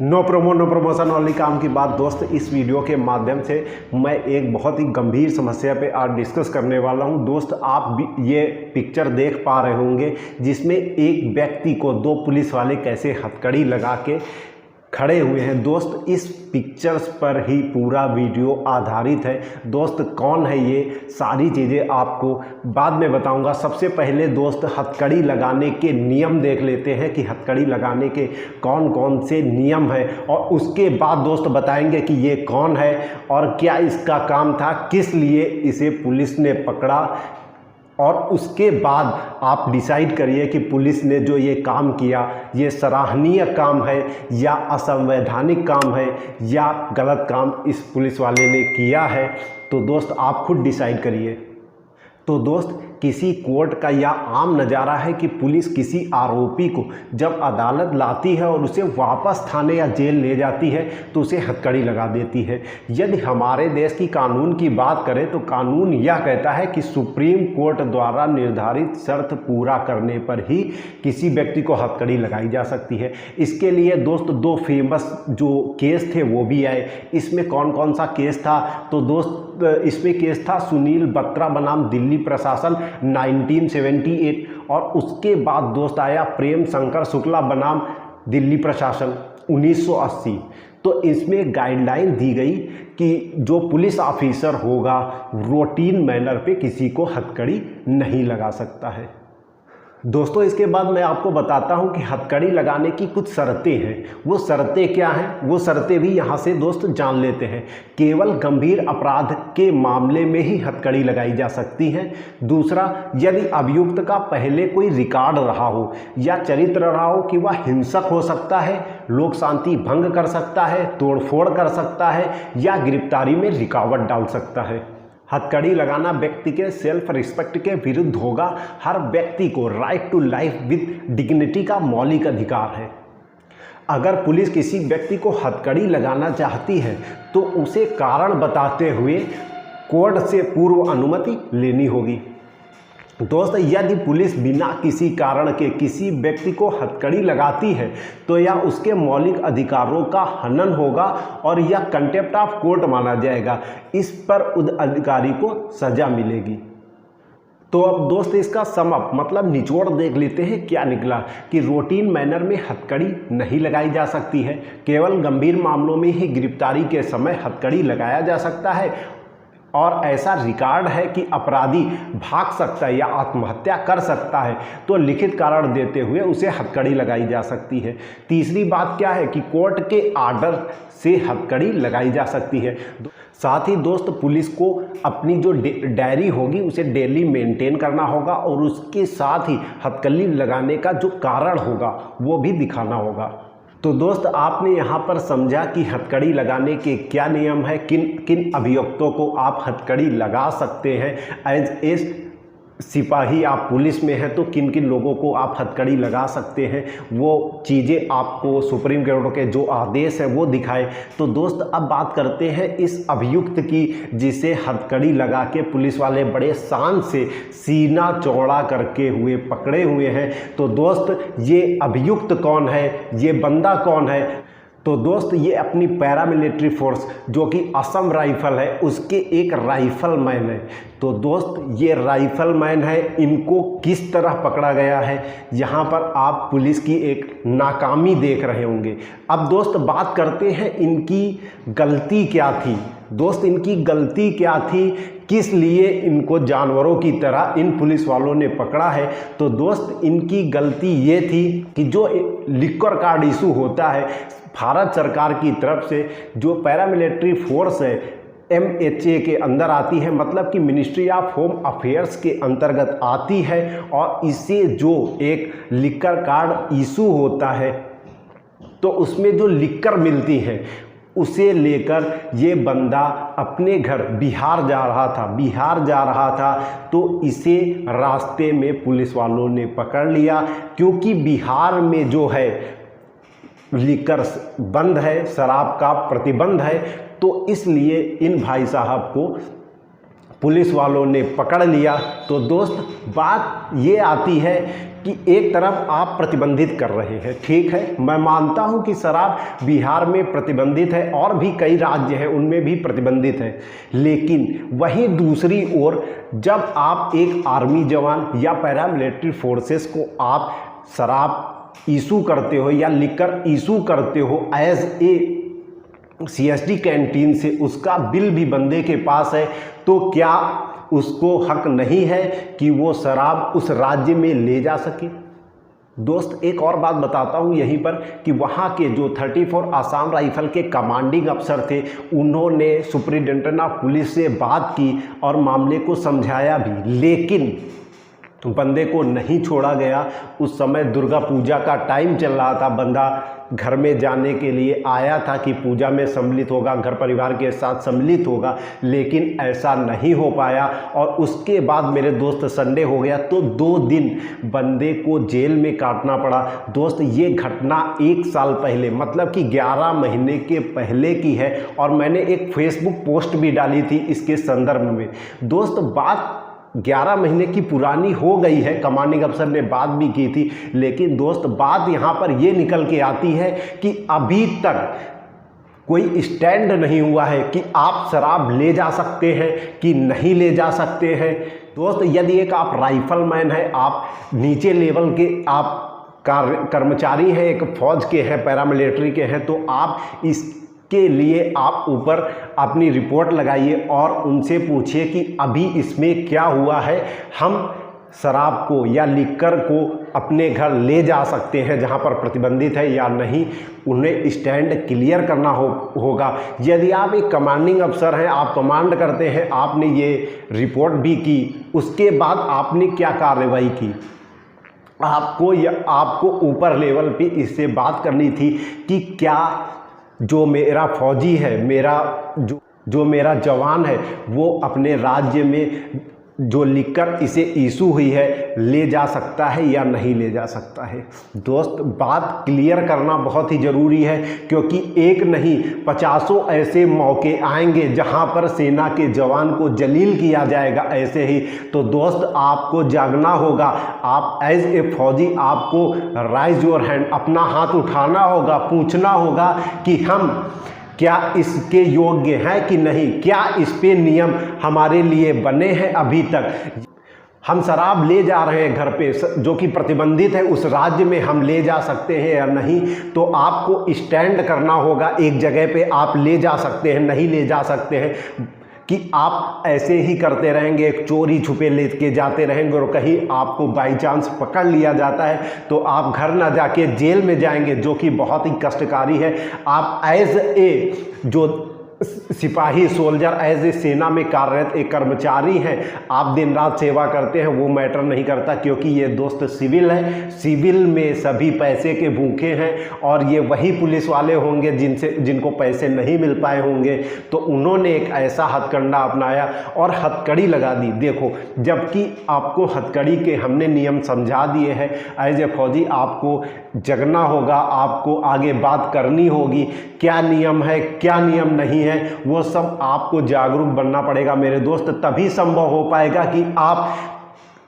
No promo no promotion वाली काम की बात दोस्त, इस वीडियो के माध्यम से मैं एक बहुत ही गंभीर समस्या पे आज डिस्कस करने वाला हूं। दोस्त आप भी ये पिक्चर देख पा रहे होंगे जिसमें एक व्यक्ति को दो पुलिस वाले कैसे हथकड़ी लगा के खड़े हुए हैं। दोस्त इस पिक्चर्स पर ही पूरा वीडियो आधारित है। दोस्त कौन है ये सारी चीज़ें आपको बाद में बताऊंगा। सबसे पहले दोस्त हथकड़ी लगाने के नियम देख लेते हैं कि हथकड़ी लगाने के कौन कौन से नियम हैं, और उसके बाद दोस्त बताएंगे कि ये कौन है और क्या इसका काम था, किस लिए इसे पुलिस ने पकड़ा, और उसके बाद आप डिसाइड करिए कि पुलिस ने जो ये काम किया ये सराहनीय काम है या असंवैधानिक काम है या गलत काम इस पुलिस वाले ने किया है। तो दोस्त आप खुद डिसाइड करिए। तो दोस्त किसी कोर्ट का यह आम नज़ारा है कि पुलिस किसी आरोपी को जब अदालत लाती है और उसे वापस थाने या जेल ले जाती है तो उसे हथकड़ी लगा देती है। यदि हमारे देश की कानून की बात करें तो कानून यह कहता है कि सुप्रीम कोर्ट द्वारा निर्धारित शर्त पूरा करने पर ही किसी व्यक्ति को हथकड़ी लगाई जा सकती है। इसके लिए दोस्त दो फेमस जो केस थे वो भी आए। इसमें कौन कौन सा केस था? तो दोस्त इसमें केस था सुनील बत्रा बनाम दिल्ली प्रशासन 1978, और उसके बाद दोस्त आया प्रेम शंकर शुक्ला बनाम दिल्ली प्रशासन 1980। तो इसमें गाइडलाइन दी गई कि जो पुलिस ऑफिसर होगा रूटीन मैनर पे किसी को हथकड़ी नहीं लगा सकता है। दोस्तों इसके बाद मैं आपको बताता हूं कि हथकड़ी लगाने की कुछ शर्तें हैं। वो शर्तें क्या हैं वो शर्तें भी यहां से दोस्त जान लेते हैं। केवल गंभीर अपराध के मामले में ही हथकड़ी लगाई जा सकती है। दूसरा, यदि अभियुक्त का पहले कोई रिकॉर्ड रहा हो या चरित्र रहा हो कि वह हिंसक हो सकता है, लोक शांति भंग कर सकता है, तोड़फोड़ कर सकता है या गिरफ्तारी में रुकावट डाल सकता है। हथकड़ी लगाना व्यक्ति के सेल्फ रिस्पेक्ट के विरुद्ध होगा। हर व्यक्ति को right to life with dignity का मौलिक अधिकार है। अगर पुलिस किसी व्यक्ति को हथकड़ी लगाना चाहती है तो उसे कारण बताते हुए कोर्ट से पूर्व अनुमति लेनी होगी। दोस्त यदि पुलिस बिना किसी कारण के किसी व्यक्ति को हथकड़ी लगाती है तो यह उसके मौलिक अधिकारों का हनन होगा और यह कंटेम्प्ट ऑफ कोर्ट माना जाएगा। इस पर उस अधिकारी को सजा मिलेगी। तो अब दोस्त इसका सम अप मतलब निचोड़ देख लेते हैं क्या निकला कि रूटीन मैनर में हथकड़ी नहीं लगाई जा सकती है। केवल गंभीर मामलों में ही गिरफ्तारी के समय हथकड़ी लगाया जा सकता है, और ऐसा रिकॉर्ड है कि अपराधी भाग सकता है या आत्महत्या कर सकता है तो लिखित कारण देते हुए उसे हथकड़ी लगाई जा सकती है। तीसरी बात क्या है कि कोर्ट के आर्डर से हथकड़ी लगाई जा सकती है। साथ ही दोस्त पुलिस को अपनी जो डायरी होगी उसे डेली मेंटेन करना होगा, और उसके साथ ही हथकड़ी लगाने का जो कारण होगा वो भी दिखाना होगा। तो दोस्त आपने यहाँ पर समझा कि हथकड़ी लगाने के क्या नियम है, किन किन अभियुक्तों को आप हथकड़ी लगा सकते हैं। एज सिपाही आप पुलिस में हैं तो किन किन लोगों को आप हथकड़ी लगा सकते हैं, वो चीज़ें आपको सुप्रीम कोर्ट के जो आदेश हैं वो दिखाए। तो दोस्त अब बात करते हैं इस अभियुक्त की जिसे हथकड़ी लगा के पुलिस वाले बड़े शान से सीना चौड़ा करके हुए पकड़े हुए हैं। तो दोस्त ये अभियुक्त कौन है, ये बंदा कौन है? तो दोस्त ये अपनी पैरामिलिट्री फोर्स जो कि असम राइफल है उसके एक राइफल मैन है। तो दोस्त ये राइफल मैन है, इनको किस तरह पकड़ा गया है यहाँ पर आप पुलिस की एक नाकामी देख रहे होंगे। अब दोस्त बात करते हैं इनकी गलती क्या थी। दोस्त इनकी गलती क्या थी, किस लिए इनको जानवरों की तरह इन पुलिस वालों ने पकड़ा है? तो दोस्त इनकी गलती ये थी कि जो लिक्वर कार्ड इशू होता है भारत सरकार की तरफ से, जो पैरामिलिट्री फोर्स है MHA के अंदर आती है, मतलब कि मिनिस्ट्री ऑफ होम अफेयर्स के अंतर्गत आती है, और इसे जो एक लिक्वर कार्ड इशू होता है तो उसमें जो लिक्वर मिलती है उसे लेकर ये बंदा अपने घर बिहार जा रहा था। तो इसे रास्ते में पुलिस वालों ने पकड़ लिया, क्योंकि बिहार में जो है लिकर बंद है, शराब का प्रतिबंध है, तो इसलिए इन भाई साहब को पुलिस वालों ने पकड़ लिया। तो दोस्त बात ये आती है कि एक तरफ आप प्रतिबंधित कर रहे हैं, ठीक है, मैं मानता हूं कि शराब बिहार में प्रतिबंधित है और भी कई राज्य हैं उनमें भी प्रतिबंधित है, लेकिन वहीं दूसरी ओर जब आप एक आर्मी जवान या पैरामिलिट्री फोर्सेस को आप शराब इशू करते हो या लिकर इशू करते हो एज ए CSD कैंटीन से, उसका बिल भी बंदे के पास है, तो क्या उसको हक नहीं है कि वो शराब उस राज्य में ले जा सके? दोस्त एक और बात बताता हूँ यहीं पर कि वहाँ के जो 34 आसाम राइफल के कमांडिंग अफसर थे, उन्होंने सुपरिटेंडेंट ऑफ पुलिस से बात की और मामले को समझाया भी, लेकिन बंदे को नहीं छोड़ा गया। उस समय दुर्गा पूजा का टाइम चल रहा था, बंदा घर में जाने के लिए आया था कि पूजा में सम्मिलित होगा, घर परिवार के साथ सम्मिलित होगा, लेकिन ऐसा नहीं हो पाया और उसके बाद मेरे दोस्त संडे हो गया तो 2 दिन बंदे को जेल में काटना पड़ा। दोस्त ये घटना 1 साल पहले मतलब कि 11 महीने के पहले की है और मैंने एक फेसबुक पोस्ट भी डाली थी इसके संदर्भ में। दोस्त बात 11 महीने की पुरानी हो गई है, कमांडिंग अफसर ने बात भी की थी, लेकिन दोस्त बात यहाँ पर ये निकल के आती है कि अभी तक कोई स्टैंड नहीं हुआ है कि आप शराब ले जा सकते हैं कि नहीं ले जा सकते हैं। दोस्त यदि एक आप राइफलमैन है, आप नीचे लेवल के आप कर्मचारी हैं, एक फौज के हैं, पैरामिलिट्री के हैं, तो आप इसके लिए आप ऊपर अपनी रिपोर्ट लगाइए और उनसे पूछिए कि अभी इसमें क्या हुआ है, हम शराब को या लिकर को अपने घर ले जा सकते हैं जहां पर प्रतिबंधित है या नहीं। उन्हें स्टैंड क्लियर करना होगा। यदि आप एक कमांडिंग अफसर हैं, आप कमांड करते हैं, आपने ये रिपोर्ट भी की, उसके बाद आपने क्या कार्रवाई की? आपको ऊपर लेवल पे इससे बात करनी थी कि क्या जो मेरा फौजी है, जो मेरा जवान है, वो अपने राज्य में जो लिकर इसे इशू हुई है ले जा सकता है या नहीं ले जा सकता है। दोस्त बात क्लियर करना बहुत ही ज़रूरी है, क्योंकि एक नहीं 50 ऐसे मौके आएंगे जहां पर सेना के जवान को जलील किया जाएगा ऐसे ही। तो दोस्त आपको जागना होगा, आप एज ए फौजी आपको राइज योर हैंड, अपना हाथ उठाना होगा, पूछना होगा कि हम क्या इसके योग्य हैं कि नहीं, क्या इस पे नियम हमारे लिए बने हैं। अभी तक हम शराब ले जा रहे हैं घर पे जो कि प्रतिबंधित है, उस राज्य में हम ले जा सकते हैं या नहीं। तो आपको स्टैंड करना होगा, एक जगह पे आप ले जा सकते हैं, नहीं ले जा सकते हैं कि आप ऐसे ही करते रहेंगे, चोरी छुपे लेके जाते रहेंगे और कहीं आपको बाई चांस पकड़ लिया जाता है तो आप घर ना जाके जेल में जाएंगे, जो कि बहुत ही कष्टकारी है। आप एज ए जो सिपाही सोल्जर, एज ए सेना में कार्यरत एक कर्मचारी हैं, आप दिन रात सेवा करते हैं, वो मैटर नहीं करता, क्योंकि ये दोस्त सिविल है, सिविल में सभी पैसे के भूखे हैं और ये वही पुलिस वाले होंगे जिनको पैसे नहीं मिल पाए होंगे। तो उन्होंने एक ऐसा हथकंडा अपनाया और हथकड़ी लगा दी। देखो, जबकि आपको हथकड़ी के हमने नियम समझा दिए हैं, एज ए फौजी आपको जगना होगा, आपको आगे बात करनी होगी, क्या नियम है क्या नियम नहीं है, वो सब आपको जागरूक बनना पड़ेगा मेरे दोस्त। तभी संभव हो पाएगा कि आप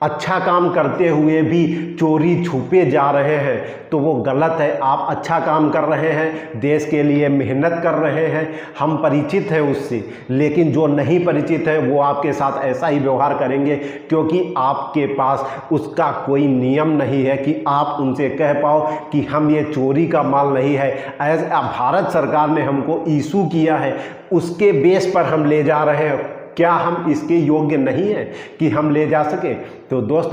अच्छा काम करते हुए भी चोरी छुपे जा रहे हैं तो वो गलत है। आप अच्छा काम कर रहे हैं, देश के लिए मेहनत कर रहे हैं, हम परिचित हैं उससे, लेकिन जो नहीं परिचित है वो आपके साथ ऐसा ही व्यवहार करेंगे, क्योंकि आपके पास उसका कोई नियम नहीं है कि आप उनसे कह पाओ कि हम ये चोरी का माल नहीं है। एज भारत सरकार ने हमको इशू किया है, उसके बेस पर हम ले जा रहे हैं, क्या हम इसके योग्य नहीं है कि हम ले जा सके? तो दोस्त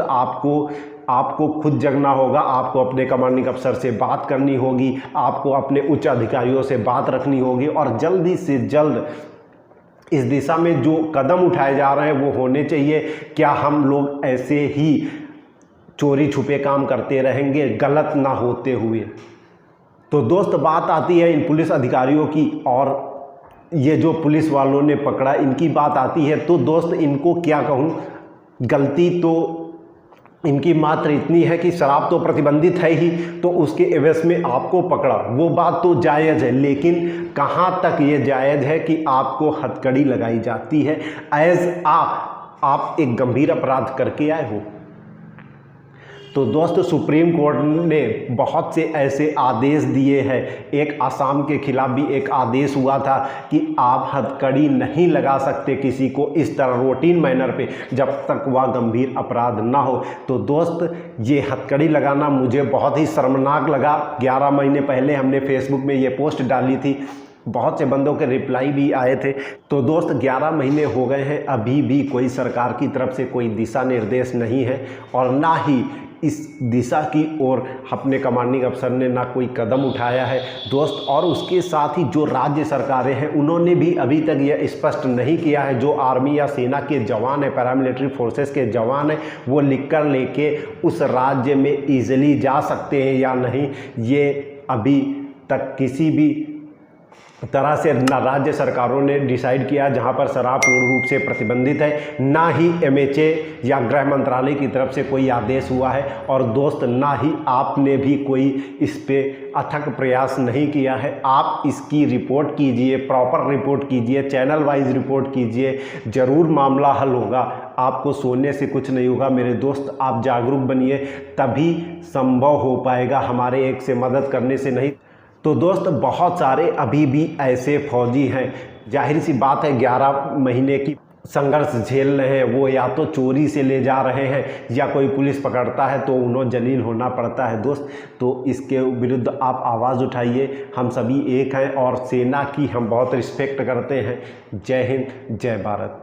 आपको खुद जगना होगा, आपको अपने कमांडिंग अफसर से बात करनी होगी, आपको अपने उच्च अधिकारियों से बात रखनी होगी और जल्दी से जल्द इस दिशा में जो कदम उठाए जा रहे हैं वो होने चाहिए। क्या हम लोग ऐसे ही चोरी छुपे काम करते रहेंगे गलत ना होते हुए? तो दोस्त बात आती है इन पुलिस अधिकारियों की और ये जो पुलिस वालों ने पकड़ा इनकी बात आती है। तो दोस्त इनको क्या कहूँ, गलती तो इनकी मात्र इतनी है कि शराब तो प्रतिबंधित है ही, तो उसके एवज में आपको पकड़ा, वो बात तो जायज़ है, लेकिन कहाँ तक ये जायज़ है कि आपको हथकड़ी लगाई जाती है एज आप एक गंभीर अपराध करके आए हो। तो दोस्त सुप्रीम कोर्ट ने बहुत से ऐसे आदेश दिए हैं। एक आसाम के खिलाफ भी एक आदेश हुआ था कि आप हथकड़ी नहीं लगा सकते किसी को इस तरह रूटीन मैनर पे जब तक वह गंभीर अपराध ना हो। तो दोस्त ये हथकड़ी लगाना मुझे बहुत ही शर्मनाक लगा। 11 महीने पहले हमने फेसबुक में ये पोस्ट डाली थी, बहुत से बंदों के रिप्लाई भी आए थे। तो दोस्त 11 महीने हो गए हैं, अभी भी कोई सरकार की तरफ से कोई दिशा निर्देश नहीं है और ना ही इस दिशा की ओर अपने कमांडिंग अफसर ने ना कोई कदम उठाया है दोस्त। और उसके साथ ही जो राज्य सरकारें हैं उन्होंने भी अभी तक यह स्पष्ट नहीं किया है, जो आर्मी या सेना के जवान हैं, पैरामिलिट्री फोर्सेस के जवान हैं, वो लिख कर लेके उस राज्य में ईजिली जा सकते हैं या नहीं, ये अभी तक किसी भी तरह से ना राज्य सरकारों ने डिसाइड किया। जहां पर शराब पूर्ण रूप से प्रतिबंधित है, ना ही MHA या गृह मंत्रालय की तरफ से कोई आदेश हुआ है और दोस्त ना ही आपने भी कोई इस पे अथक प्रयास नहीं किया है। आप इसकी रिपोर्ट कीजिए, प्रॉपर रिपोर्ट कीजिए, चैनल वाइज रिपोर्ट कीजिए, ज़रूर मामला हल होगा। आपको सोने से कुछ नहीं होगा मेरे दोस्त, आप जागरूक बनिए, तभी संभव हो पाएगा, हमारे एक से मदद करने से नहीं। तो दोस्त बहुत सारे अभी भी ऐसे फौजी हैं, जाहिर सी बात है 11 महीने की संघर्ष झेल रहे हैं, वो या तो चोरी से ले जा रहे हैं या कोई पुलिस पकड़ता है तो उन्हें जलील होना पड़ता है दोस्त। तो इसके विरुद्ध आप आवाज़ उठाइए, हम सभी एक हैं और सेना की हम बहुत रिस्पेक्ट करते हैं। जय हिंद, जय भारत।